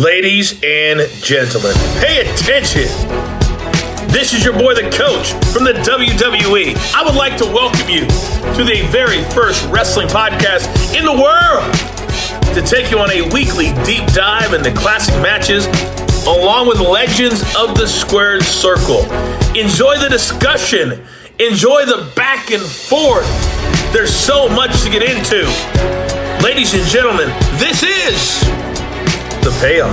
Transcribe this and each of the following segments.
Ladies and gentlemen, pay attention. This is your boy, the coach from the WWE. I would like to welcome you to the very first wrestling podcast in the world to take you on a weekly deep dive into classic matches along with legends of the squared circle. Enjoy the discussion. Enjoy the back and forth. There's so much to get into. Ladies and gentlemen, this is The Payoff.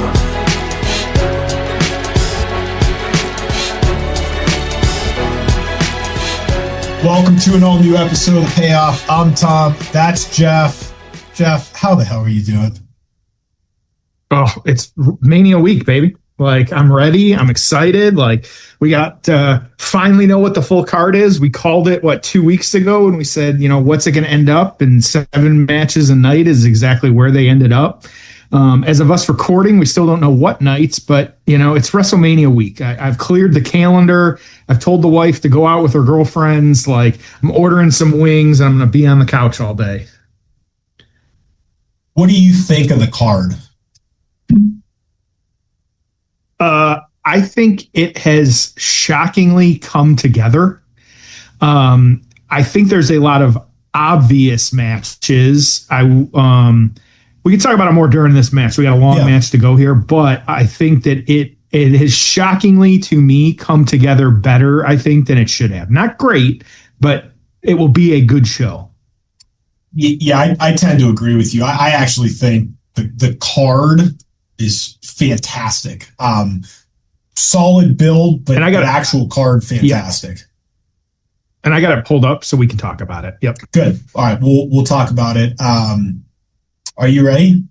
Welcome to an all-new episode of The Payoff. I'm Tom. That's Jeff. Jeff, how the hell are you doing? Oh, it's Mania week, baby. Like, I'm ready. I'm excited. Like, we got finally know what the full card is. We called it, 2 weeks ago, and we said, what's it going to end up? And 7 matches a night is exactly where they ended up. As of us recording, we still don't know what nights, but, it's WrestleMania week. I've cleared the calendar. I've told the wife to go out with her girlfriends. Like, I'm ordering some wings, and I'm going to be on the couch all day. What do you think of the card? I think it has shockingly come together. I think there's a lot of obvious matches. We can talk about it more during this match. We got a long match to go here, but I think that it has shockingly, to me, come together better, I think, than it should have. Not great, but it will be a good show. Yeah, I tend to agree with you. I actually think the card is fantastic. Solid build, but the actual card, fantastic. Yeah. And I got it pulled up so we can talk about it. Yep. Good. All right, we'll talk about it. Are you ready?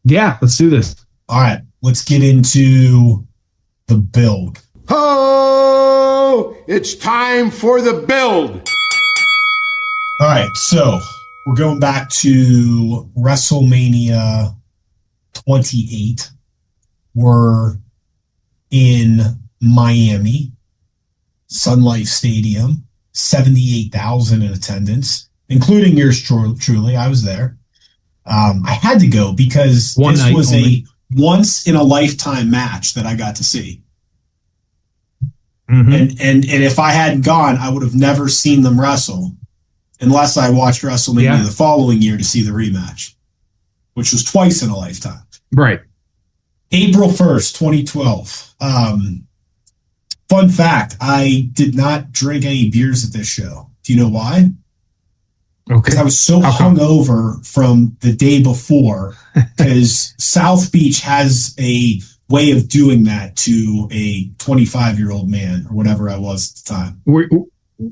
Yeah, let's do this. All right, let's get into the build. Oh, it's time for the build. All right, so we're going back to WrestleMania 28. We're in Miami, Sun Life Stadium, 78,000 in attendance, including yours truly. I was there. I had to go because this was a once-in-a-lifetime match that I got to see. Mm-hmm. And if I hadn't gone, I would have never seen them wrestle unless I watched WrestleMania the following year to see the rematch, which was twice in a lifetime. Right. April 1st, 2012. Fun fact, I did not drink any beers at this show. Do you know why? Okay. Because I was so hungover from the day before, because South Beach has a way of doing that to a 25-year-old man, or whatever I was at the time.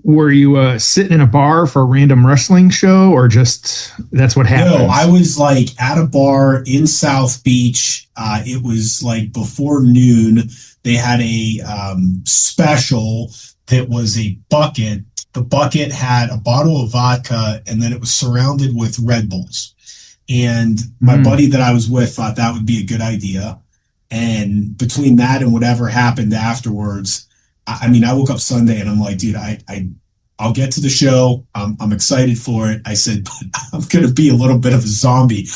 Were you sitting in a bar for a random wrestling show, or just that's what happened? No, I was at a bar in South Beach. It was before noon. They had a special that was a bucket. The bucket had a bottle of vodka, and then it was surrounded with Red Bulls. And my buddy that I was with thought that would be a good idea. And between that and whatever happened afterwards, I woke up Sunday and I'm like, dude, I'll get to the show. I'm excited for it. I said, but I'm going to be a little bit of a zombie.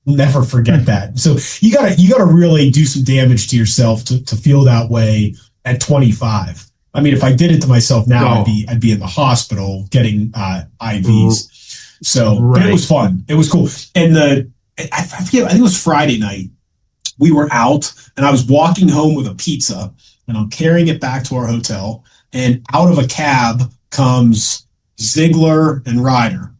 Never forget that. So you gotta really do some damage to yourself to feel that way at 25. If I did it to myself now, I'd be in the hospital getting IVs. So, but it was fun. It was cool. And I forget, I think it was Friday night. We were out and I was walking home with a pizza. And I'm carrying it back to our hotel, and out of a cab comes Ziggler and Ryder.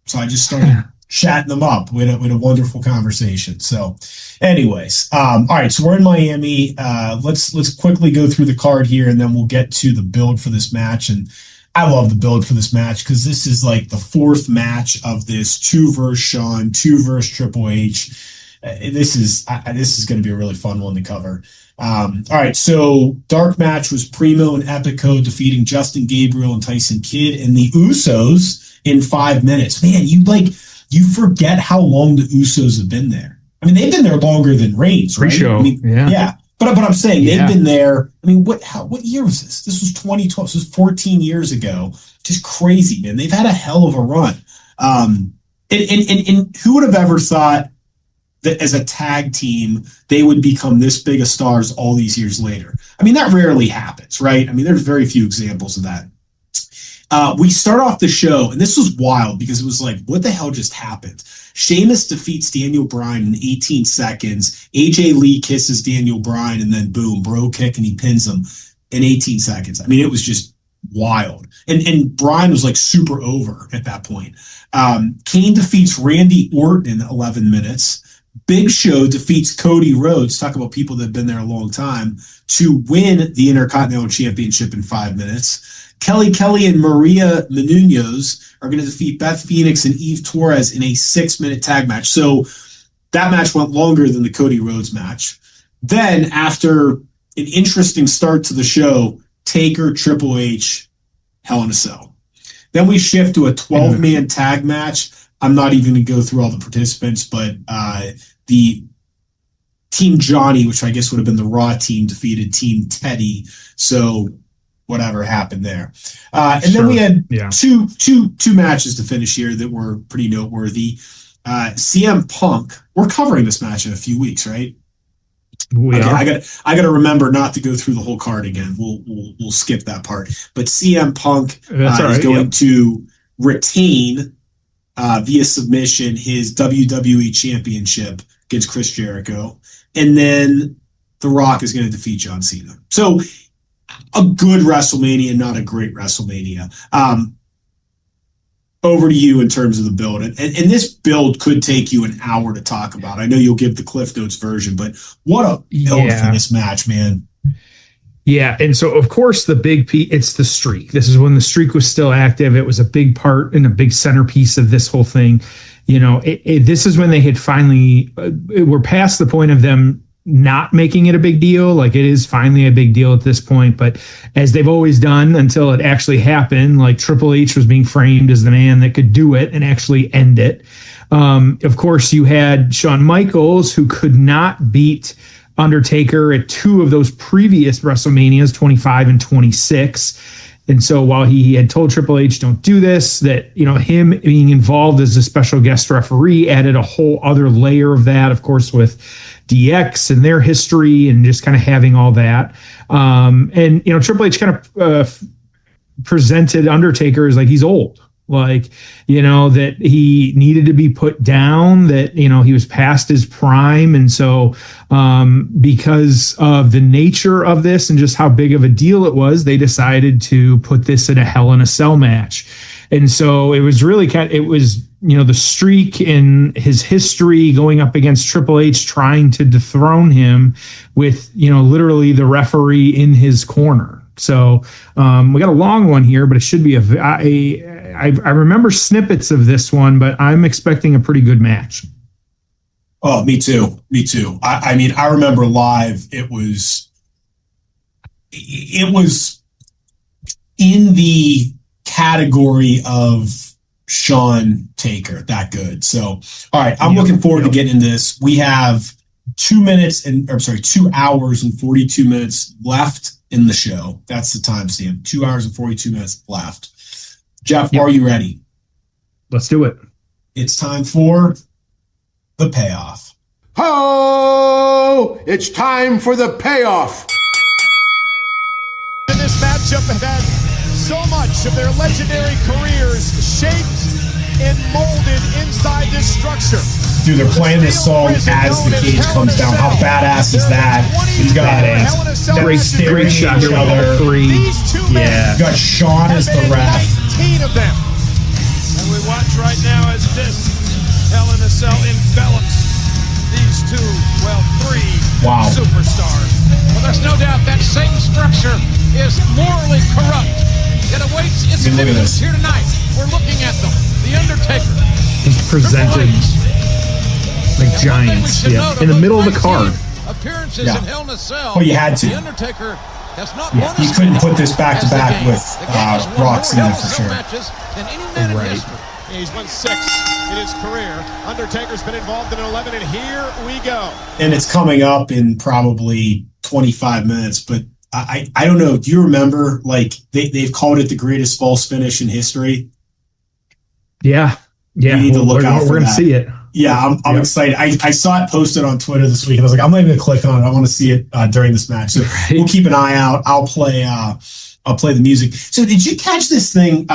So I just started chatting them up with a wonderful conversation. So anyways, all right, so we're in Miami. Let's quickly go through the card here, and then we'll get to the build for this match. And I love the build for this match because this is the fourth match of this 2 versus Shawn, 2 versus Triple H. This is going to be a really fun one to cover. All right, so dark match was Primo and Epico defeating Justin Gabriel and Tyson Kidd and the Usos in 5 minutes. Man, you forget how long the Usos have been there. They've been there longer than Reigns, right? Pre-show, yeah. But I'm saying they've been there. What year was this? This was 2012. This was 14 years ago. Just crazy, man. They've had a hell of a run. And who would have ever thought that as a tag team, they would become this big of stars all these years later. I mean, that rarely happens, right? I mean, there's very few examples of that. We start off the show, and this was wild because it was like, what the hell just happened? Sheamus defeats Daniel Bryan in 18 seconds. AJ Lee kisses Daniel Bryan, and then boom, bro kick, and he pins him in 18 seconds. I mean, it was just wild. And Bryan was like super over at that point. Kane defeats Randy Orton in 11 minutes. Big Show defeats Cody Rhodes, talk about people that have been there a long time, to win the Intercontinental Championship in 5 minutes. Kelly and Maria Menounos are going to defeat Beth Phoenix and Eve Torres in a 6-minute tag match. So that match went longer than the Cody Rhodes match. Then, after an interesting start to the show, Taker, Triple H, Hell in a Cell. Then we shift to a 12-man tag match. I'm not even going to go through all the participants, but the Team Johnny, which I guess would have been the Raw team, defeated Team Teddy. So whatever happened there. And then we had two matches to finish here that were pretty noteworthy. CM Punk, we're covering this match in a few weeks, right? I got to remember not to go through the whole card again. We'll skip that part. But CM Punk is going to retain via submission his WWE Championship against Chris Jericho, and then The Rock is going to defeat John Cena. So a good WrestleMania, not a great WrestleMania. Over to you in terms of the build. And this build could take you an hour to talk about. I know you'll give the Cliff Notes version, but what a build for this match, man. Yeah, and so, of course, the big piece, it's the streak. This is when the streak was still active. It was a big part and a big centerpiece of this whole thing. You know, this is when they had finally, we're past the point of them not making it a big deal. Like, it is finally a big deal at this point, but as they've always done until it actually happened, like Triple H was being framed as the man that could do it and actually end it. Of course, you had Shawn Michaels, who could not beat Undertaker at two of those previous WrestleManias, 25 and 26. And so while he had told Triple H, don't do this, that, you know, him being involved as a special guest referee added a whole other layer of that, of course, with DX and their history and just kind of having all that. And, you know, Triple H kind of presented Undertaker as like, he's old. Like, you know, that he needed to be put down, that, you know, he was past his prime. And so because of the nature of this and just how big of a deal it was, they decided to put this in a Hell in a Cell match. And so it was really you know, the streak in his history going up against Triple H, trying to dethrone him with, you know, literally the referee in his corner. So we got a long one here, but it should be I remember snippets of this one, but I'm expecting a pretty good match. Oh, me too. I mean, I remember live. It was in the category of Sean Taker, that good. So, all right, I'm looking forward to getting into this. We have 2 hours and 42 minutes left in the show. That's the timestamp. 2 hours and 42 minutes left. Jeff, are you ready? Let's do it. It's time for the payoff. Ho! It's time for the payoff. In this matchup have had so much of their legendary careers shaped and molded inside this structure. Dude, they're playing this song as the cage comes down. How badass is that? You got great shot, each other. Yeah. You got Sean as the ref. 19 of them. And we watch right now as this Hell in a Cell envelops these three superstars. Well, there's no doubt that same structure is morally corrupt. It awaits its victims here tonight. We're looking at them. The Undertaker. He's presented like giants, in the middle of the card. Appearances in Hell in a Cell. Well, you had to. The Undertaker has not won. You couldn't put this back to back with Rock's in it for sure. Right. He's won 6 in his career. Undertaker's been involved in 11, and here we go. And it's coming up in probably 25 minutes, but I don't know. Do you remember, like, they've called it the greatest false finish in history? Yeah. You need to look out for that. We're going to see it. Yeah, I'm excited. I saw it posted on Twitter this week, and I was like, I'm not even gonna click on it. I want to see it during this match. So we'll keep an eye out. I'll play the music. So did you catch this thing?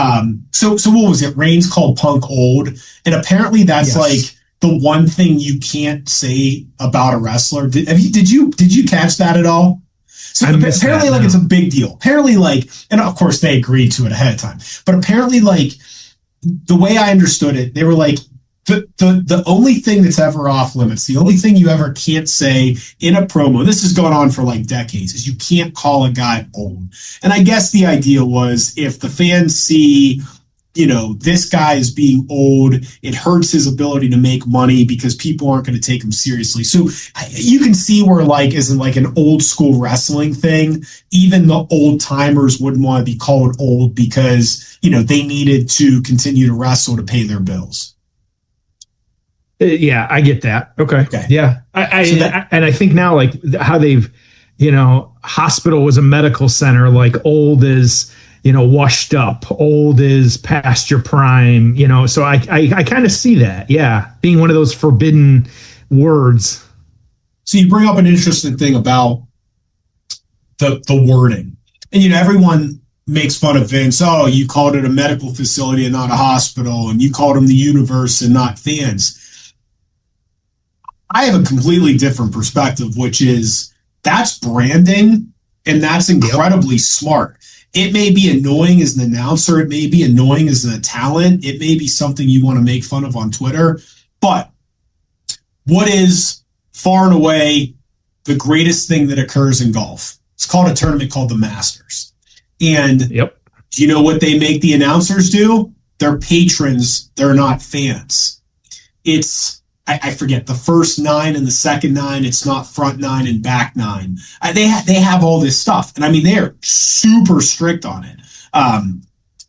So what was it? Reigns called Punk old, and apparently that's like the one thing you can't say about a wrestler. Did you catch that at all? So apparently, like, it's a big deal. Apparently, like, and of course they agreed to it ahead of time. But apparently, like, the way I understood it, they were like, the only thing that's ever off limits, the only thing you ever can't say in a promo, this has gone on for like decades, is you can't call a guy old. And I guess the idea was if the fans see, you know, this guy is being old, it hurts his ability to make money because people aren't going to take him seriously. So you can see where, like, isn't like an old school wrestling thing, even the old timers wouldn't want to be called old because, you know, they needed to continue to wrestle to pay their bills. Yeah, I get that. Okay. Yeah. I think now, like, how they've, you know, hospital was a medical center, like old is, you know, washed up, old is past your prime, you know, so I kind of see that. Yeah. Being one of those forbidden words. So you bring up an interesting thing about the wording, and, you know, everyone makes fun of Vince. Oh, you called it a medical facility and not a hospital, and you called him the universe and not fans. I have a completely different perspective, which is that's branding, and that's incredibly smart. It may be annoying as an announcer. It may be annoying as a talent. It may be something you want to make fun of on Twitter. But what is far and away the greatest thing that occurs in golf? It's called a tournament called the Masters. And do you know what they make the announcers do? They're patrons. They're not fans. It's, I forget, the first 9 and the second 9. It's not front 9 and back 9. They have all this stuff, and I mean they're super strict on it.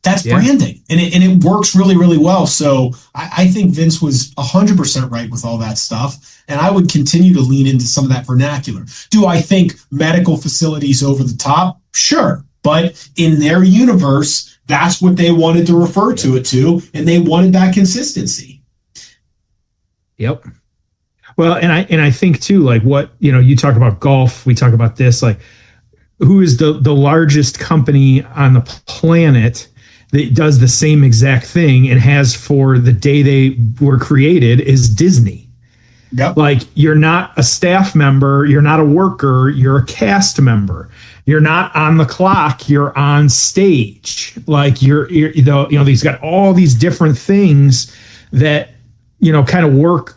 That's branding, and it works really, really well. So I think Vince was 100% right with all that stuff, and I would continue to lean into some of that vernacular. Do I think medical facilities over the top? Sure, but in their universe, that's what they wanted to refer to it to, and they wanted that consistency. Yep. Well, and I think too, like, what, you know, you talk about golf, we talk about this, like, who is the largest company on the planet that does the same exact thing and has for the day they were created is Disney. Yep. Like, you're not a staff member, you're not a worker, you're a cast member. You're not on the clock, you're on stage. Like, you're you know, he's got all these different things that, you know, kind of work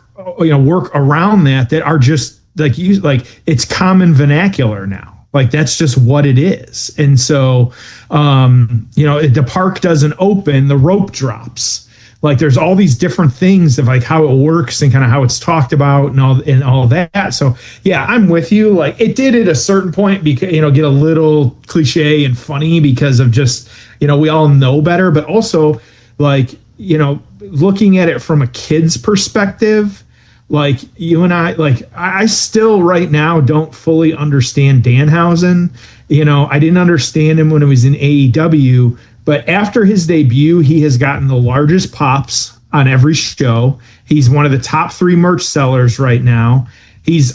around that are just like it's common vernacular now. Like, that's just what it is. And so, you know, the park doesn't open, the rope drops. Like, there's all these different things of like how it works and kind of how it's talked about and all that. So yeah, I'm with you. Like, it did at a certain point because, you know, get a little cliche and funny because of just, you know, we all know better, but also, like, you know, looking at it from a kid's perspective, like you and I, like, I still right now don't fully understand Danhausen. You know, I didn't understand him when it was in AEW, but after his debut, he has gotten the largest pops on every show. He's one of the top 3 merch sellers right now. He's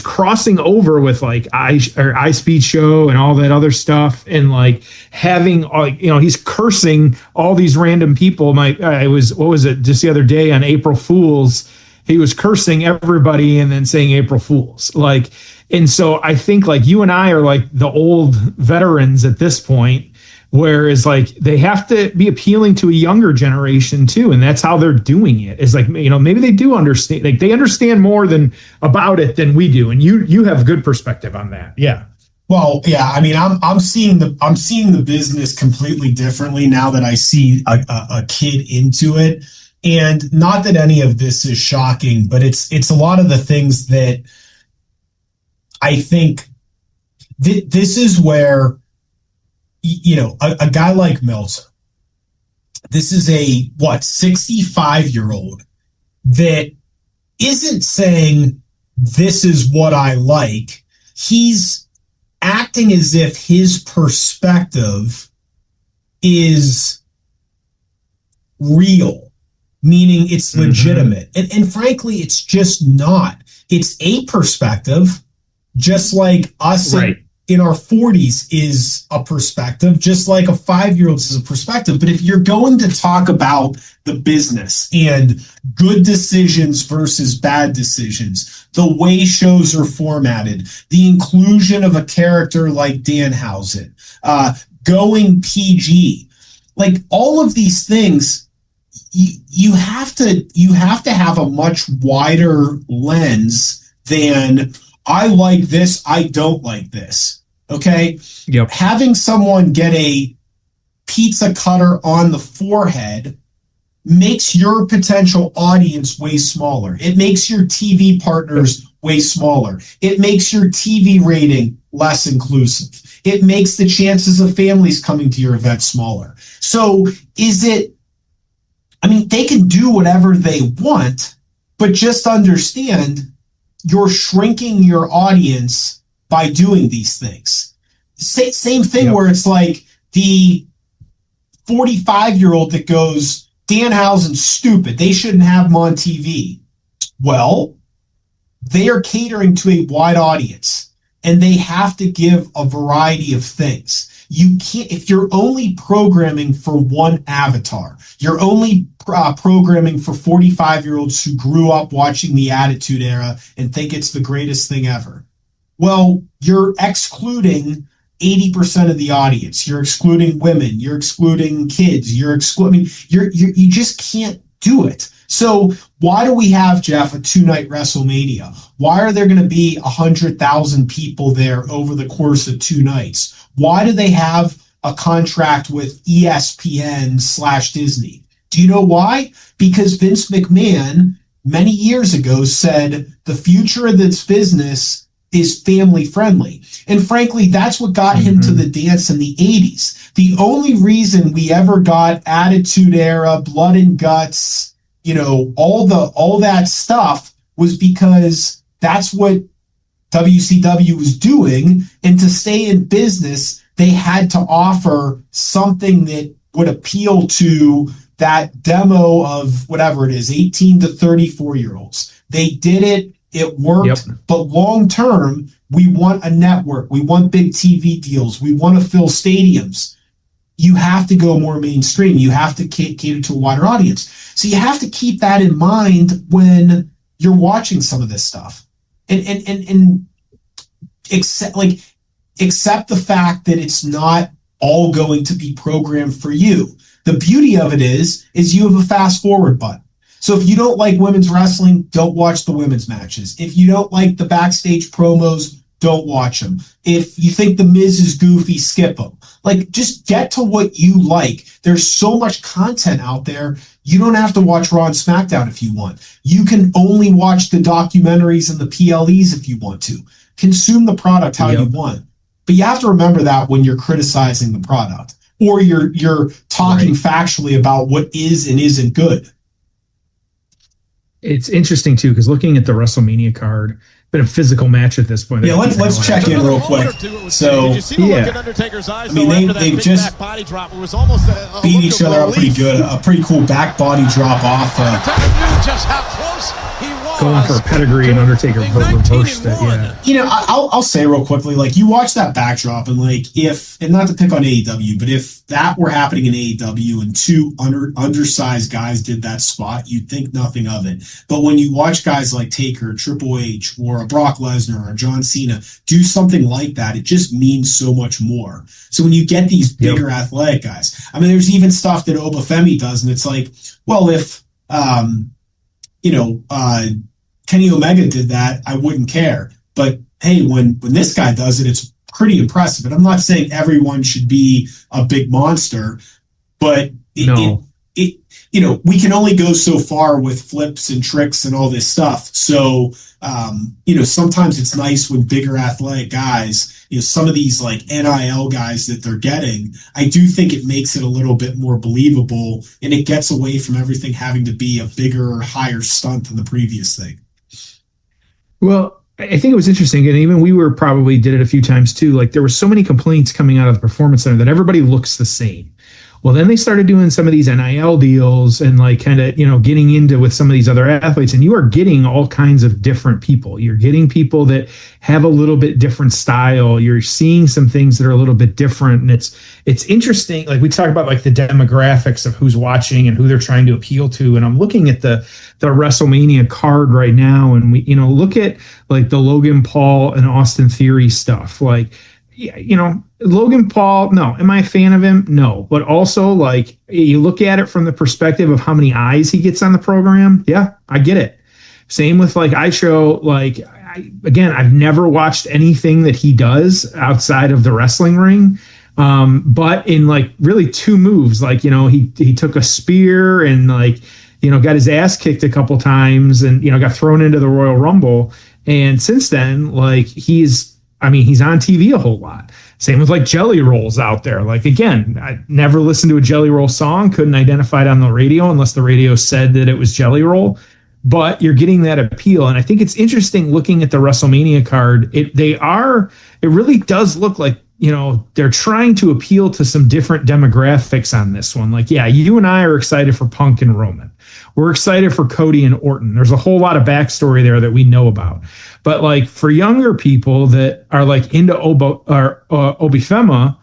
crossing over with like iSpeed Show and all that other stuff, and like having, you know, he's cursing all these random people. What was it just the other day on April Fools? He was cursing everybody and then saying April Fools. Like, and so I think like you and I are like the old veterans at this point, whereas like they have to be appealing to a younger generation too, and that's how they're doing it. Is like, you know, maybe they do understand, like they understand more about it than we do, and you have good perspective on that. Yeah. Well, yeah, I mean, I'm seeing the business completely differently now that I see a kid into it, and not that any of this is shocking, but it's a lot of the things that I think this is where, you know, a guy like Meltzer, this is a 65-year-old that isn't saying this is what I like. He's acting as if his perspective is real, meaning it's legitimate. And frankly, it's just not. It's a perspective, just like us in our 40s is a perspective, just like a 5-year-old is a perspective. But if you're going to talk about the business and good decisions versus bad decisions, the way shows are formatted, the inclusion of a character like Danhausen, going PG, like all of these things, you have to have a much wider lens than I like this, I don't like this. Okay? Yep. Having someone get a pizza cutter on the forehead makes your potential audience way smaller. It makes your TV partners way smaller. It makes your TV rating less inclusive. It makes the chances of families coming to your event smaller. So they can do whatever they want, but just understand you're shrinking your audience by doing these things. Same thing where it's like the 45-year-old that goes, Danhausen's stupid, they shouldn't have him on TV. Well, they are catering to a wide audience, and they have to give a variety of things. You can't, if you're only programming for one avatar, you're only programming for 45-year-olds who grew up watching the Attitude Era and think it's the greatest thing ever. Well, you're excluding 80% of the audience. You're excluding women. You're excluding kids. You just can't do it. So why do we have, Jeff, a 2-night WrestleMania? Why are there going to be 100,000 people there over the course of 2 nights? Why do they have a contract with ESPN/Disney? Do you know why? Because Vince McMahon many years ago said the future of this business is family friendly. And frankly, that's what got him to the dance in the 80s. The only reason we ever got Attitude Era, Blood and Guts, all that stuff was because that's what WCW was doing. And to stay in business, they had to offer something that would appeal to that demo of whatever it is, 18 to 34-year-olds. They did it. It worked. Yep. But long term, we want a network. We want big TV deals. We want to fill stadiums. You have to go more mainstream. You have to cater to a wider audience. So you have to keep that in mind when you're watching some of this stuff. And accept the fact that it's not all going to be programmed for you. The beauty of it is you have a fast forward button. So if you don't like women's wrestling, don't watch the women's matches. If you don't like the backstage promos, don't watch them. If you think The Miz is goofy, skip them. Just get to what you like. There's so much content out there. You don't have to watch Raw and SmackDown if you want. You can only watch the documentaries and the PLEs if you want to. Consume the product how you want. But you have to remember that when you're criticizing the product or you're talking factually about what is and isn't good. It's interesting too, because looking at the WrestleMania card, been a physical match at this point. Yeah, let's check in real quick. So, they've just beat each other up pretty good. A pretty cool back body drop off. Just how close he was. Going for a pedigree and Undertaker reversed it. I'll say real quickly, you watch that backdrop and and not to pick on AEW, but if that were happening in AEW and two undersized guys did that spot, you'd think nothing of it. But when you watch guys like Taker, Triple H, or a Brock Lesnar or John Cena do something like that, it just means so much more. So when you get these bigger athletic guys, there's even stuff that Obafemi does, and it's if Kenny Omega did that, I wouldn't care. But hey, when this guy does it, it's pretty impressive. And I'm not saying everyone should be a big monster, but we can only go so far with flips and tricks and all this stuff. So, sometimes it's nice when bigger athletic guys, some of these NIL guys that they're getting, I do think it makes it a little bit more believable, and it gets away from everything having to be a bigger, higher stunt than the previous thing. Well, I think it was interesting, and even we probably did it a few times too. There were so many complaints coming out of the Performance Center that everybody looks the same. Well, then they started doing some of these NIL deals and like kind of, getting into with some of these other athletes, and you are getting all kinds of different people. You're getting people that have a little bit different style. You're seeing some things that are a little bit different. And it's interesting. Like we talk about like the demographics of who's watching and who they're trying to appeal to. And I'm looking at the WrestleMania card right now. And we, look at like the Logan Paul and Austin Theory stuff. Like, Logan Paul, no. Am I a fan of him? No. But also, like, you look at it from the perspective of how many eyes he gets on the program. Yeah, I get it. Same with like ISHO. Like, again, I've never watched anything that he does outside of the wrestling ring. But in like really two moves, like, he took a spear and like, got his ass kicked a couple times and, got thrown into the Royal Rumble. And since then, like, he's on TV a whole lot. Same with like Jelly Rolls out there. Like, again, I never listened to a Jelly Roll song, couldn't identify it on the radio unless the radio said that it was Jelly Roll. But you're getting that appeal. And I think it's interesting looking at the WrestleMania card. It really does look like, they're trying to appeal to some different demographics on this one. Like, yeah, you and I are excited for Punk and Roman. We're excited for Cody and Orton. There's a whole lot of backstory there that we know about. But like for younger people that are like into Obifema,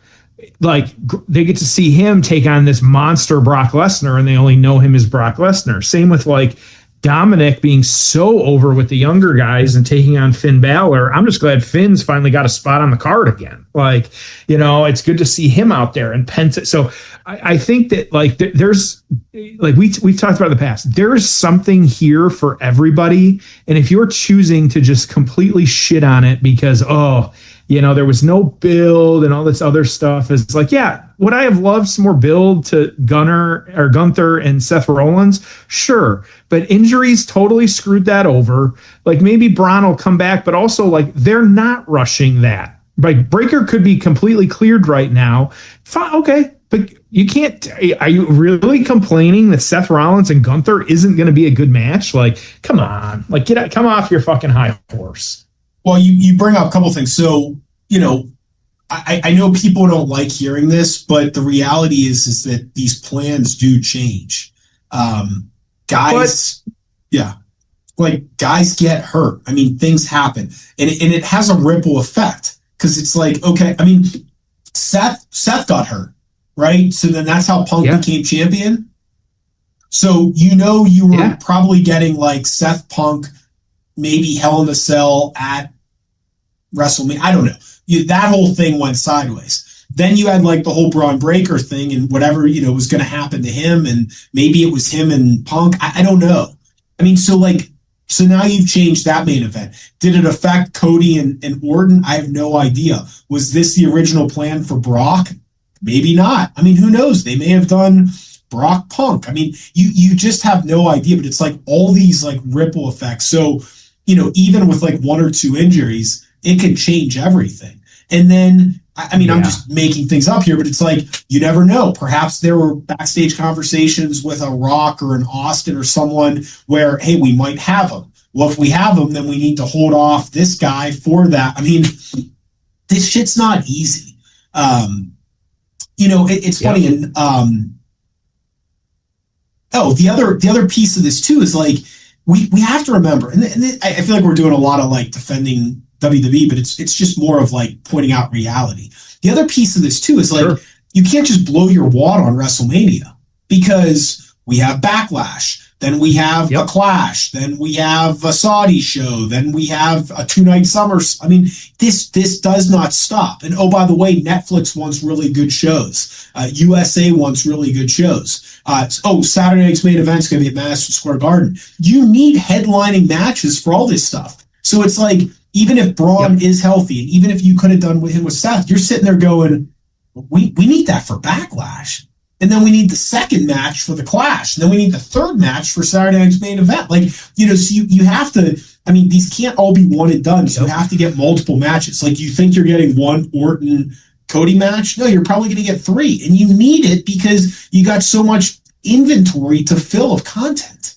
like they get to see him take on this monster Brock Lesnar and they only know him as Brock Lesnar. Same with like Dominic being so over with the younger guys and taking on Finn Balor. I'm just glad Finn's finally got a spot on the card again. Like, it's good to see him out there and Penta. So I think that like there's like we've talked about in the past, there's something here for everybody. And if you're choosing to just completely shit on it because, there was no build and all this other stuff, it's like, yeah, would I have loved some more build to Gunther and Seth Rollins? Sure. But injuries totally screwed that over. Like maybe Braun will come back, but also like they're not rushing that. Like Breaker could be completely cleared right now. Fine, okay. But you can't, are you really complaining that Seth Rollins and Gunther isn't going to be a good match? Like, come on, like come off your fucking high horse. Well, you bring up a couple things. So, I know people don't like hearing this, but the reality is that these plans do change. Guys get hurt. I mean, things happen, and it has a ripple effect because it's like, okay, I mean, Seth got hurt, right? So then that's how Punk became champion. So you were probably getting like Seth Punk, maybe Hell in a Cell at WrestleMania. I don't know. That whole thing went sideways. Then you had like the whole Braun Breaker thing and whatever, was going to happen to him. And maybe it was him and Punk. I don't know. I mean, so now you've changed that main event. Did it affect Cody and Orton? I have no idea. Was this the original plan for Brock? Maybe not. I mean, who knows? They may have done Brock Punk. I mean, you just have no idea, but it's like all these like ripple effects. So, even with like one or two injuries, it can change everything. And then, I'm just making things up here, but it's like, you never know. Perhaps there were backstage conversations with a Rock or an Austin or someone where, hey, we might have him. Well, if we have him, then we need to hold off this guy for that. I mean, this shit's not easy. It's funny. And, the other piece of this too is like, we have to remember, and I feel like we're doing a lot of like defending WWE, but it's just more of like pointing out reality. The other piece of this too is like, you can't just blow your wad on WrestleMania because we have Backlash, then we have a Clash, then we have a Saudi show, then we have a 2-night summer. I mean, this does not stop. And oh, by the way, Netflix wants really good shows. USA wants really good shows. Saturday night's main event's going to be at Madison Square Garden. You need headlining matches for all this stuff. So it's like, even if Braun is healthy, and even if you could have done with him with Seth, you're sitting there going, we need that for Backlash. And then we need the second match for the Clash. And then we need the third match for Saturday night's main event. Like, so you have to, I mean, these can't all be one and done. So you have to get multiple matches. Like, you think you're getting one Orton Cody match? No, you're probably going to get 3. And you need it because you got so much inventory to fill of content.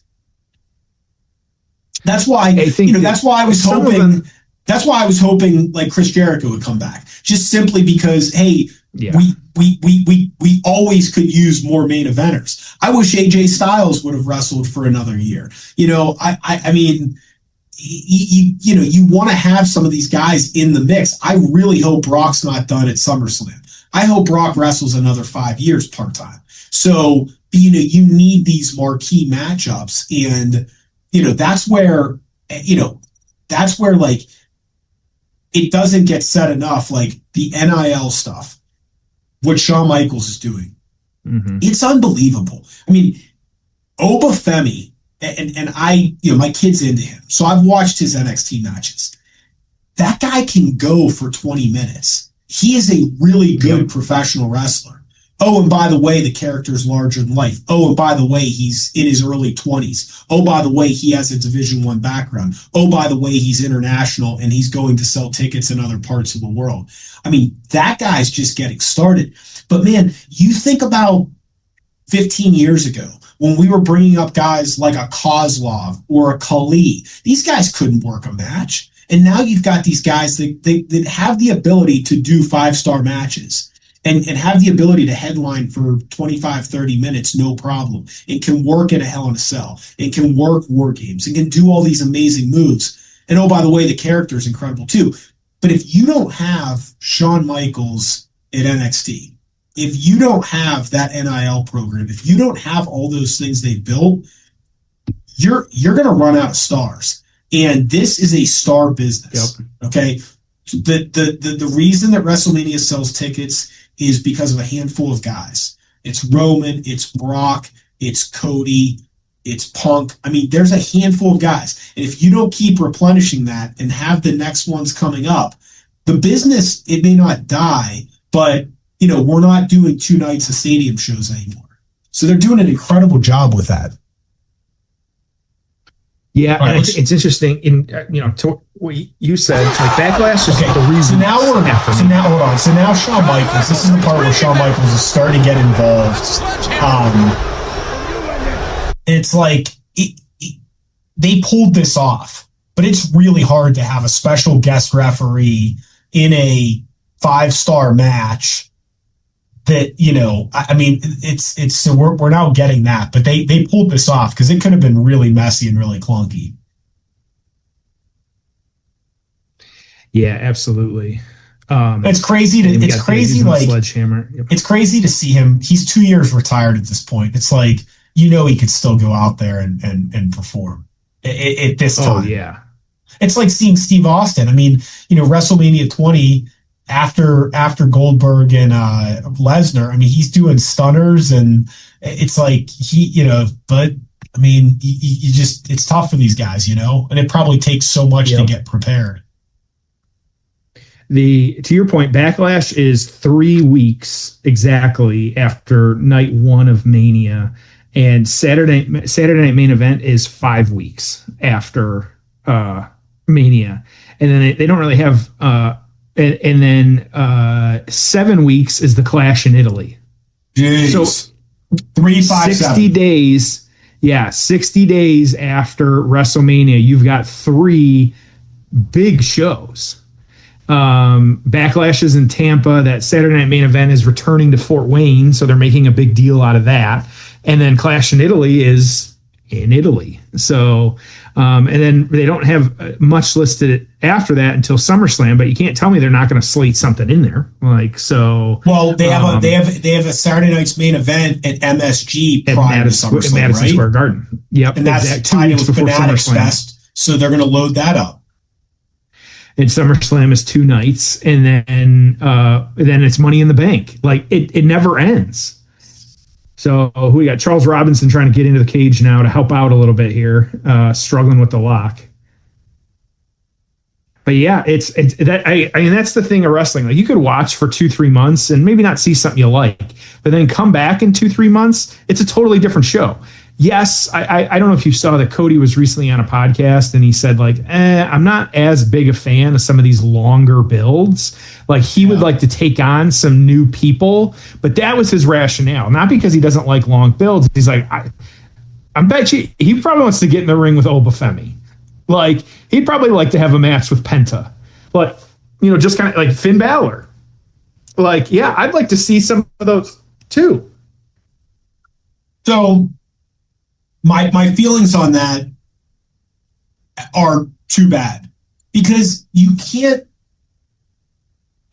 That's why, that's why I was hoping That's why I was hoping like Chris Jericho would come back, just simply because, hey, Yeah. we always could use more main eventers. I wish AJ Styles would have wrestled for another year. You know, I mean, you want to have some of these guys in the mix. I really hope Brock's not done at SummerSlam. I hope Brock wrestles another 5 years part-time. So, you know, you need these marquee matchups, and, you know, that's where like, it doesn't get said enough, like the NIL stuff, what Shawn Michaels is doing. Mm-hmm. It's unbelievable. I mean, Obafemi, and I, you know, my kid's into him, so I've watched his NXT matches. That guy can go for 20 minutes. He is a really good professional wrestler. Oh, and by the way, the character's larger than life. Oh, and by the way, he's in his early 20s. Oh, by the way, he has a Division I background. Oh, by the way, he's international and he's going to sell tickets in other parts of the world. I mean, that guy's just getting started. But man, you think about 15 years ago when we were bringing up guys like a Kozlov or a Khali. These guys couldn't work a match. And now you've got these guys that have the ability to do 5-star matches. And have the ability to headline for 25, 30 minutes, no problem. It can work at a Hell in a Cell. It can work War Games. It can do all these amazing moves. And oh, by the way, the character is incredible too. But if you don't have Shawn Michaels at NXT, if you don't have that NIL program, if you don't have all those things they built, you're going to run out of stars. And this is a star business. Yep. Okay. The reason that WrestleMania sells tickets is because of a handful of guys. It's Roman, it's Brock, it's Cody, it's Punk. I mean, there's a handful of guys. And if you don't keep replenishing that and have the next ones coming up, the business, it may not die, but, you know, we're not doing 2 nights of stadium shows anymore. So they're doing an incredible job with that. Yeah, right, it's interesting. In to what you said, like Backlash is the reason. So now hold on. So now Shawn Michaels. This is the part where Shawn Michaels is starting to get involved. It's like they pulled this off, but it's really hard to have a special guest referee in a 5-star match. That, you know, I mean, it's so we're now getting that, but they pulled this off because it could have been really messy and really clunky. Yeah, absolutely. It's crazy sledgehammer. Yep. It's crazy to see him. He's 2 years retired at this point. It's like, you know, he could still go out there and perform at this time. Oh yeah, it's like seeing Steve Austin. I mean, you know, WrestleMania 20. After Goldberg and Lesnar, I mean, he's doing stunners, and it's like but I mean, you just, it's tough for these guys, you know, and it probably takes so much to get prepared. To your point, Backlash is 3 weeks exactly after night 1 of Mania, and Saturday Night Main Event is 5 weeks after Mania, and then they don't really have. And then 7 weeks is the Clash in Italy. Jeez. So 60 days. Yeah, 60 days after WrestleMania, you've got 3 big shows. Backlash is in Tampa. That Saturday Night Main Event is returning to Fort Wayne, so they're making a big deal out of that. And then Clash in Italy is in Italy. So, and then they don't have much listed after that until SummerSlam, but you can't tell me they're not going to slate something in there. Like, so. Well, they have a Saturday night's main event at MSG prior to SummerSlam, Madison Square Garden. Yep. And that's tied in with Fanatics Fest. So they're going to load that up. And SummerSlam is 2 nights, and then it's Money in the Bank. Like it never ends. So we got Charles Robinson trying to get into the cage now to help out a little bit here, struggling with the lock. But yeah, it's that I mean that's the thing of wrestling. Like you could watch for 2-3 months and maybe not see something you like, but then come back in 2-3 months, it's a totally different show. Yes, I don't know if you saw that Cody was recently on a podcast and he said like, I'm not as big a fan of some of these longer builds. Like he would like to take on some new people, but that was his rationale. Not because he doesn't like long builds. He's like, I bet you he probably wants to get in the ring with Obafemi. Like he'd probably like to have a match with Penta. But, just kind of like Finn Balor. Like, yeah, I'd like to see some of those too. So my feelings on that are too bad, because you can't,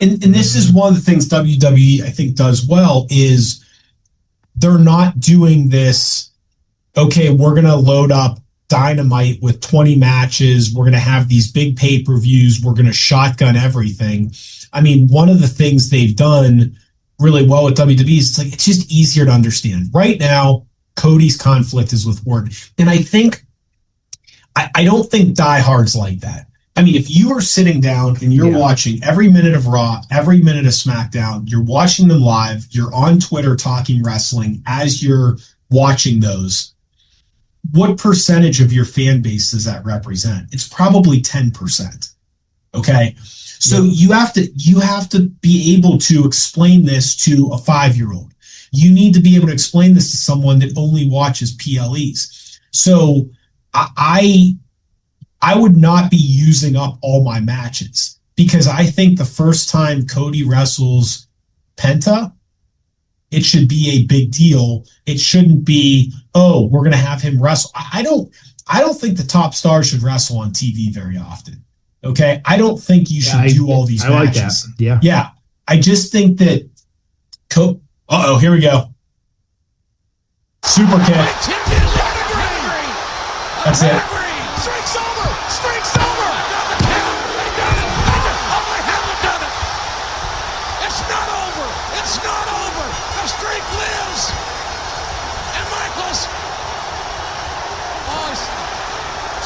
and this is one of the things WWE I think does well, is they're not doing this, okay, we're going to load up Dynamite with 20 matches, we're going to have these big pay-per-views, we're going to shotgun everything. I mean, one of the things they've done really well with WWE is it's just easier to understand. Right now, Cody's conflict is with Orton. And I don't think diehards like that. I mean, if you are sitting down and you're watching every minute of Raw, every minute of SmackDown, you're watching them live, you're on Twitter talking wrestling as you're watching those, what percentage of your fan base does that represent? It's probably 10%. Okay? So you have to be able to explain this to a 5-year-old. You need to be able to explain this to someone that only watches PLEs. So I would not be using up all my matches, because I think the first time Cody wrestles Penta, it should be a big deal. It shouldn't be, oh, we're going to have him wrestle. I don't think the top stars should wrestle on TV very often. Okay? I don't think you should do all these matches. Like that. Yeah. I just think that here we go. Super kick. That's it. Streak's over! Streak's over! They got it! Oh, they haven't done it! It's not over! It's not over! The streak lives! And Michaels...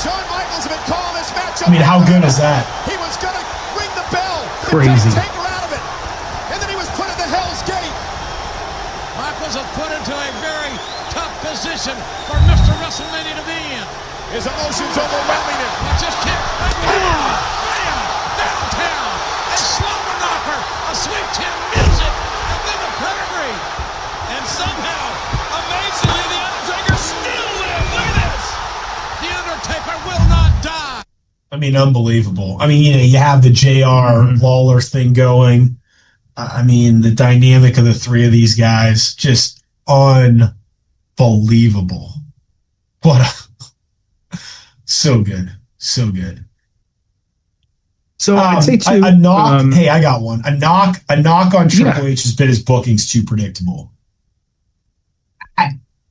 Shawn Michaels has been calling this match. I mean, how good is that? He was going to ring the bell. Crazy. Take her out of it. And then he was put in the Hell's Gate. Michaels was put into a very tough position for Mr. WrestleMania to be in. His emotions overwhelming him. Watch this kick. Bam! Downtown. A slobber knocker. A sweet chin music. And then the pedigree. And somehow, amazingly, the Undertaker still lives. Look at this. The Undertaker will not die. I mean, unbelievable. I mean, you have the JR Lawler thing going. I mean, the dynamic of the three of these guys, just unbelievable. So good. So good. So I'd say too, a knock. Hey, I got one. A knock on Triple H has been his booking's too predictable.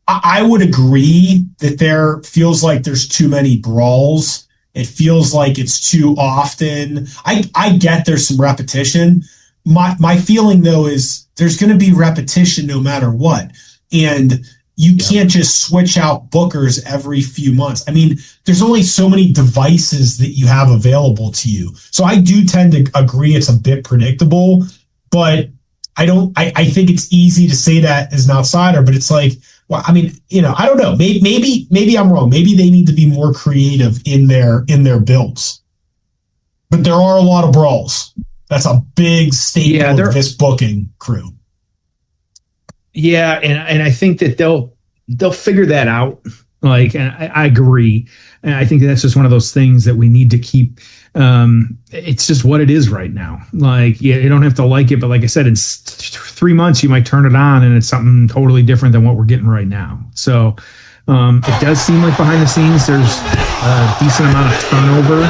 I would agree that there feels like there's too many brawls. It feels like it's too often. I get there's some repetition. My feeling though is there's going to be repetition no matter what, and you can't just switch out bookers every few months. I mean, there's only so many devices that you have available to you. So I do tend to agree it's a bit predictable, but I think it's easy to say that as an outsider, but it's like, well, I mean, I don't know. Maybe I'm wrong. Maybe they need to be more creative in their builds. But there are a lot of brawls. That's a big staple of this booking crew. Yeah, and I think that they'll figure that out. Like, and I agree, and I think that's just one of those things that we need to keep. It's just what it is right now. Like, you don't have to like it, but like I said, in 3 months you might turn it on, and it's something totally different than what we're getting right now. So it does seem like behind the scenes there's a decent amount of turnover.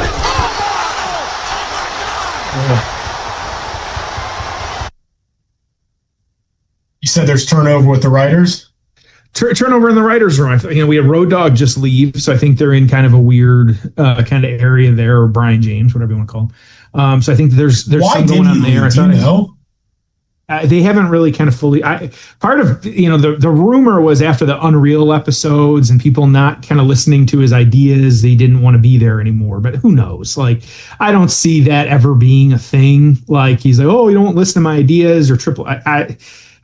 You said there's turnover with the writers? Turnover in the writers' room. We had Road Dogg just leave, so I think they're in kind of a weird kind of area there, or Brian James, whatever you want to call him. So I think there's some going on there. Do you know? They haven't really kind of fully. Part of the rumor was after the Unreal episodes and people not kind of listening to his ideas, they didn't want to be there anymore. But who knows? Like, I don't see that ever being a thing. Like, he's like, oh, you don't listen to my ideas or triple.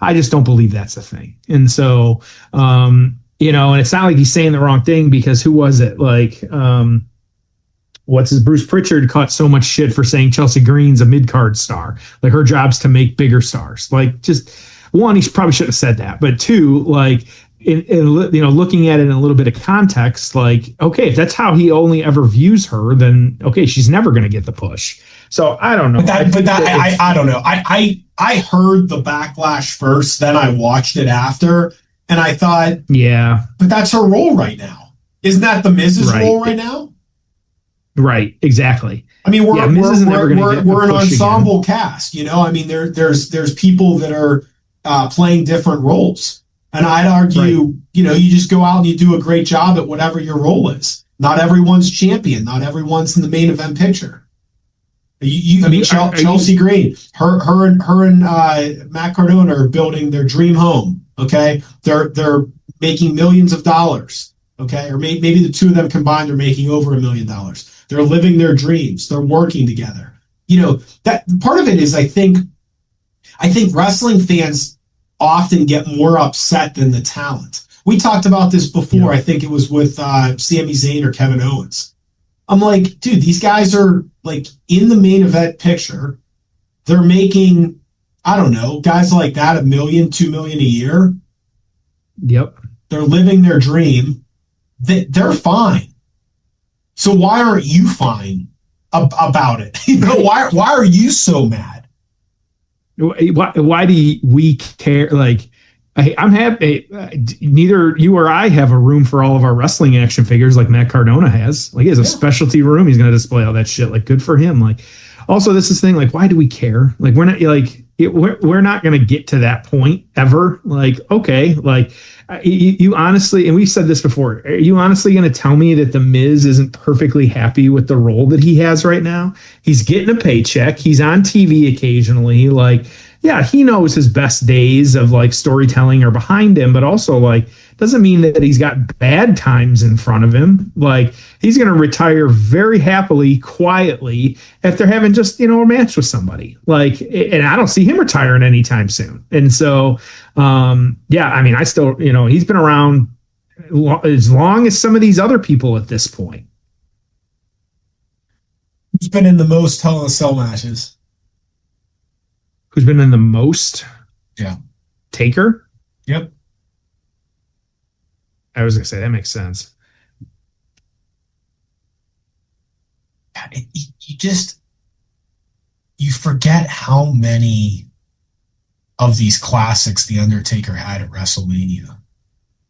I just don't believe that's the thing. And so, and it's not like he's saying the wrong thing, because who was it? Like, Bruce Pritchard caught so much shit for saying Chelsea Green's a mid-card star. Like, her job's to make bigger stars. Like, just one, he probably shouldn't have said that. But two, like, looking at it in a little bit of context, like, okay, if that's how he only ever views her, then okay, she's never going to get the push. So I don't know. I don't know. I heard the backlash first, then I watched it after, and I thought, yeah, but that's her role right now. Isn't that the Miz's role right now? Right, exactly. I mean, we're an ensemble cast, you know. I mean, there's people that are playing different roles, and I'd argue, you know, you just go out and you do a great job at whatever your role is. Not everyone's champion. Not everyone's in the main event picture. Chelsea Green, her and Matt Cardona are building their dream home. Okay, they're making millions of dollars. Okay, or maybe the two of them combined are making over $1 million. They're living their dreams. They're working together. You know, that part of it is I think wrestling fans often get more upset than the talent. We talked about this before. Yeah. I think it was with Sami Zayn or Kevin Owens. I'm like, dude, these guys are like in the main event picture. They're making, I don't know, guys like that $1 million, $2 million a year. Yep. They're living their dream. They're fine. So why aren't you fine about it? You know, why are you so mad? Why do we care? Like, I'm happy. Neither you or I have a room for all of our wrestling action figures like Matt Cardona has. Like, he has a specialty room. He's going to display all that shit. Like, good for him. Like, also, this is the thing. Like, why do we care? Like, we're not like we're not going to get to that point ever. Like, okay, like you honestly, and we've said this before. Are you honestly going to tell me that the Miz isn't perfectly happy with the role that he has right now? He's getting a paycheck. He's on TV occasionally. Like, yeah, he knows his best days of like storytelling are behind him, but also like doesn't mean that he's got bad times in front of him. Like, he's going to retire very happily, quietly after having just, you know, a match with somebody. Like, and I don't see him retiring anytime soon. And so, yeah, I mean, I still, you know, he's been around as long as some of these other people at this point. Who's been in the most Hell in a Cell matches? Who's been in the most? Yeah. Taker? Yep. I was going to say, that makes sense. You forget how many of these classics the Undertaker had at WrestleMania.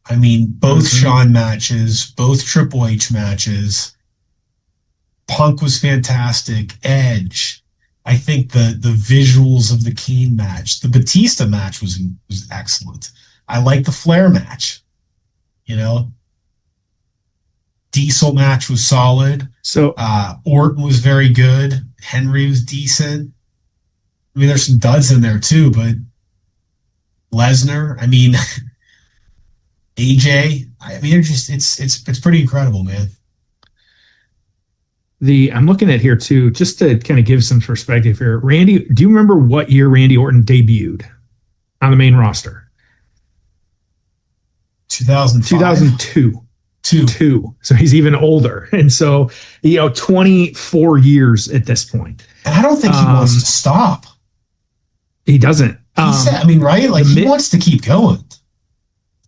I mean, both Shawn matches, both Triple H matches. Punk was fantastic. Edge. I think the visuals of the Kane match, the Batista match was excellent. I like the Flair match. You know, Diesel match was solid. So Orton was very good. Henry was decent. I mean, there's some duds in there too, but Lesnar, I mean, AJ, I mean, they're just it's pretty incredible, man. I'm looking at here too, just to kind of give some perspective here. Randy, do you remember what year Randy Orton debuted on the main roster? 2002. So he's even older. And so, you know, 24 years at this point. And I don't think he wants to stop. He doesn't. He said, I mean, right? Like, he wants to keep going.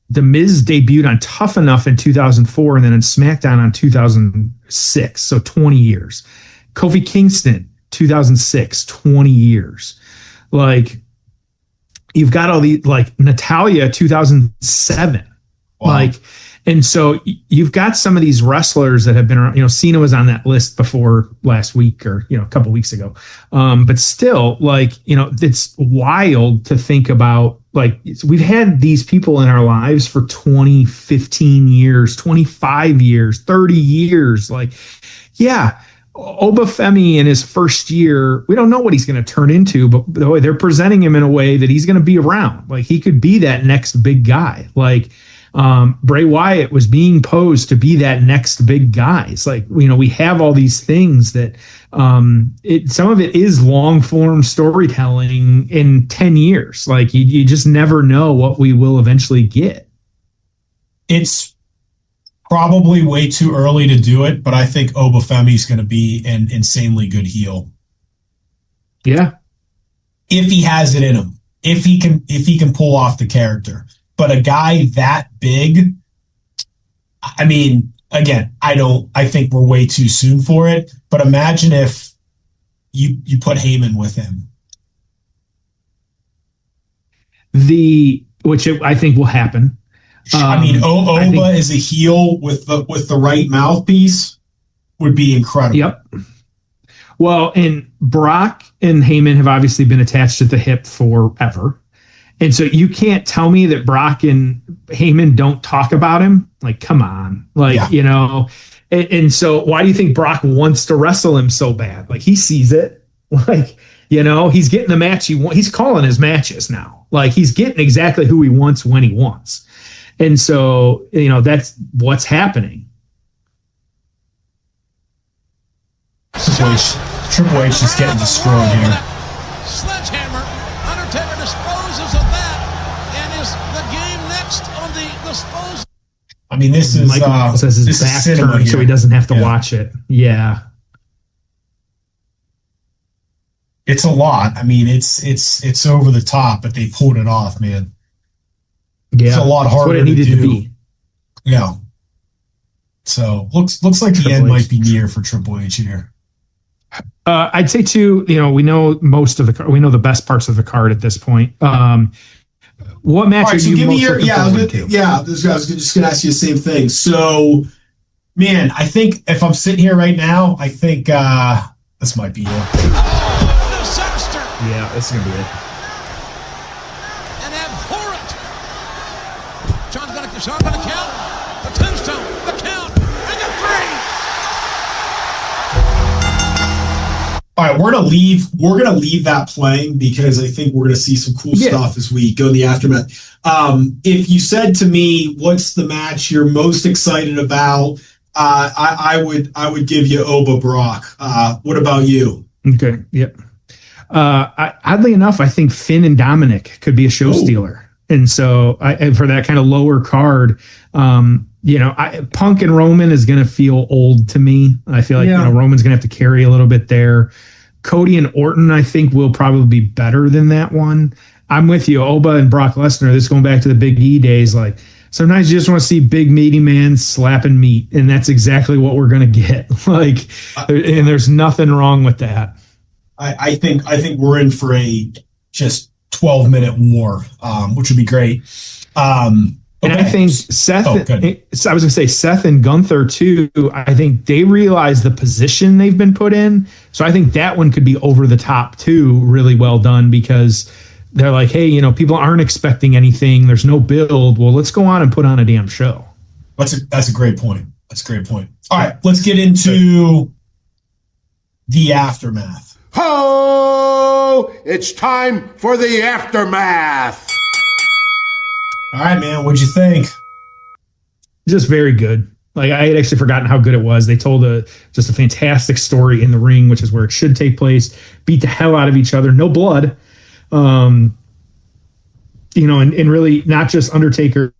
The Miz debuted on Tough Enough in 2004 and then in SmackDown on 2006. So 20 years. Kofi Kingston, 2006, 20 years. Like, you've got all the, like, Natalia, 2007. Wow. Like, and so you've got some of these wrestlers that have been around. You know, Cena was on that list before last week, or, you know, a couple of weeks ago. But still, like, you know, it's wild to think about. Like, we've had these people in our lives for 20, 15 years, 25 years, 30 years. Like, yeah, Obafemi in his first year, we don't know what he's going to turn into, but the way they're presenting him in a way that he's going to be around. Like, he could be that next big guy. Like, Bray Wyatt was being posed to be that next big guy. It's like, you know, we have all these things that some of it is long form storytelling in 10 years. Like, you just never know what we will eventually get. It's probably way too early to do it, but I think Obafemi is going to be an insanely good heel. Yeah. If he has it in him, if he can pull off the character. But a guy that big, I mean, again, I think we're way too soon for it. But imagine if you put Heyman with him. Which I think will happen. I mean, Oba is a heel with the right mouthpiece would be incredible. Yep. Well, and Brock and Heyman have obviously been attached at the hip forever. And so you can't tell me that Brock and Heyman don't talk about him. Like, come on. Like, you know, and so why do you think Brock wants to wrestle him so bad? Like, he sees it. Like, you know, he's getting the match he wants. He's calling his matches now. Like, he's getting exactly who he wants when he wants. And so, you know, that's what's happening. Triple H is getting destroyed here. Sledgehammer. Undertaker disposes of that. And is the game next on the disposal? I mean, this is Michael says his back turned so he doesn't have to watch it. Yeah. It's a lot. I mean, it's over the top, but they pulled it off, man. Yeah, it's a lot harder what it needed to be. Yeah. So looks like the end might be near for Triple H here. I'd say too. You know, we know most of the we know the best parts of the card at this point. What match are you most looking forward to? Yeah, I was just going to ask you the same thing. So, man, I think if I'm sitting here right now, I think this might be it. Oh, disaster! Yeah, this is going to be it. An abhorrent. Sean's going to count. The tombstone, the count, and the 3. All right, we're gonna leave that playing because I think we're gonna see some cool stuff as we go in the aftermath. If you said to me, "What's the match you're most excited about?" I would give you Oba Brock. What about you? Okay, yep. Oddly enough, I think Finn and Dominic could be a show stealer, and so for that kind of lower card. You know, Punk and Roman is going to feel old to me. I feel like you know, Roman's going to have to carry a little bit there. Cody and Orton, I think, will probably be better than that one. I'm with you. Oba and Brock Lesnar, this going back to the Big E days. Like, sometimes you just want to see big meaty man slapping meat, and that's exactly what we're going to get. Like, and there's nothing wrong with that. I think we're in for a just 12-minute war, which would be great. And I think Seth, I was going to say Seth and Gunther too. I think they realize the position they've been put in. So I think that one could be over the top too. Really well done because they're like, hey, you know, people aren't expecting anything. There's no build. Well, let's go on and put on a damn show. That's a great point. That's a great point. All right, let's get into the aftermath. Ho! It's time for the aftermath. All right, man. What'd you think? Just very good. Like, I had actually forgotten how good it was. They told just a fantastic story in the ring, which is where it should take place. Beat the hell out of each other. No blood. You know, and really not just Undertaker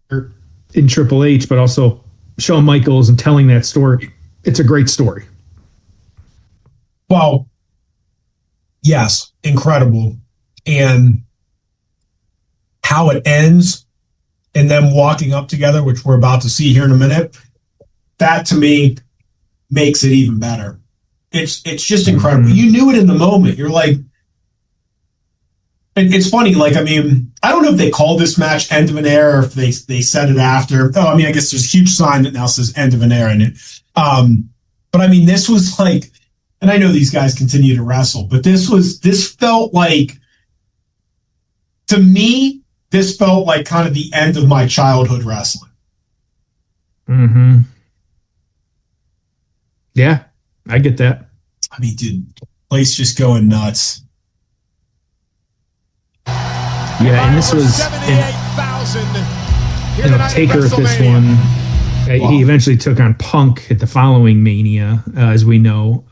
in Triple H, but also Shawn Michaels and telling that story. It's a great story. Well, yes, incredible. And how it ends and them walking up together, which we're about to see here in a minute, that to me makes it even better. It's just incredible. You knew it in the moment. You're like, it's funny. Like, I mean, I don't know if they called this match End of an Era or if they said it after. Oh, I mean, I guess there's a huge sign that now says End of an Era in it. But I mean, this was like, and I know these guys continue to wrestle, but this felt like, to me, this felt like kind of the end of my childhood wrestling. Mm-hmm. Yeah, I get that. I mean, dude, place just going nuts. Yeah, and this was Taker at this one. Wow. He eventually took on Punk at the following Mania, as we know.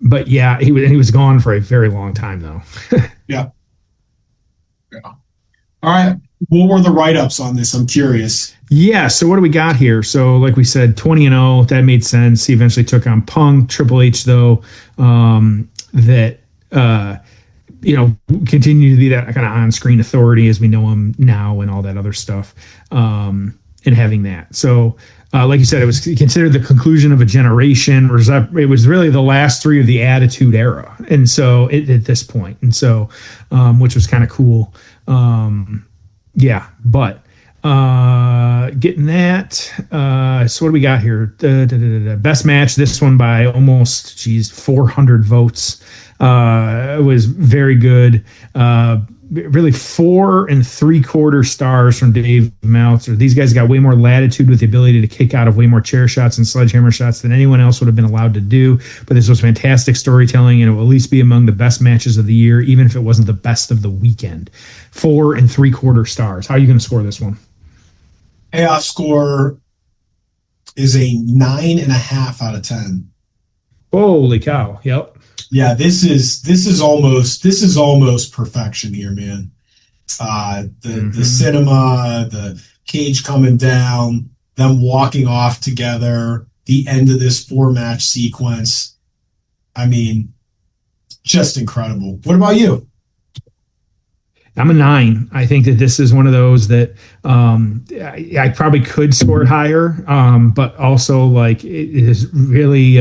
But yeah, he was gone for a very long time, though. Yeah. All right. What were the write-ups on this? I'm curious. Yeah. So what do we got here? So like we said, 20-0. That made sense. He eventually took on Punk. Triple H, though, continue to be that kind of on-screen authority as we know him now and all that other stuff. And having that. So like you said, it was considered the conclusion of a generation. It was really the last three of the Attitude Era, and so at this point, and so which was kind of cool. But getting that. So what do we got here? Best match. This one by almost 400 votes. It was very good. Really 4 3/4 stars from Dave Meltzer. These guys got way more latitude with the ability to kick out of way more chair shots and sledgehammer shots than anyone else would have been allowed to do. But this was fantastic storytelling, and it will at least be among the best matches of the year, even if it wasn't the best of the weekend. 4 3/4 stars. How are you going to score this one? Payoff score is a 9.5 out of 10. Holy cow! Yep. Yeah, this is almost perfection here, man. The cinema, the cage coming down, them walking off together, the end of this 4-match sequence. I mean, just incredible. What about you? I'm a 9. I think that this is one of those that I probably could score it higher, but also like it is really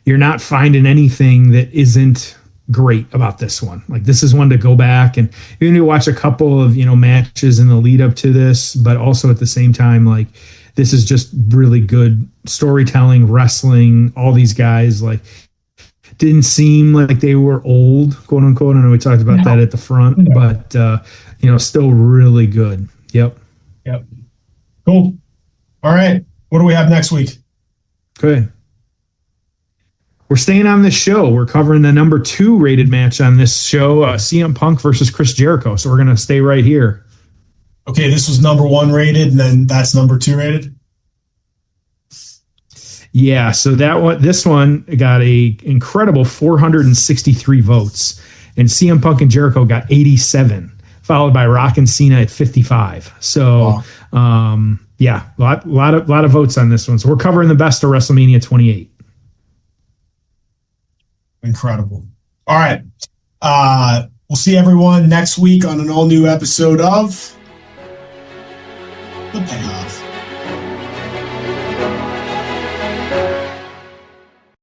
you're not finding anything that isn't great about this one. Like this is one to go back and you need to watch a couple of matches in the lead up to this, but also at the same time like this is just really good storytelling, wrestling. All these guys like didn't seem like they were old, quote unquote. I know we talked about that at the front, but still really good. Yep. Cool. All right. What do we have next week? Good. We're staying on this show. We're covering the number 2 rated match on this show, CM Punk versus Chris Jericho. So we're going to stay right here. Okay, this was number 1 rated, and then that's number 2 rated? Yeah, so this one got a incredible 463 votes, and CM Punk and Jericho got 87, followed by Rock and Cena at 55. So, wow. A lot of votes on this one. So we're covering the best of WrestleMania 28. Incredible. All right. We'll see everyone next week on an all-new episode of The Payoff.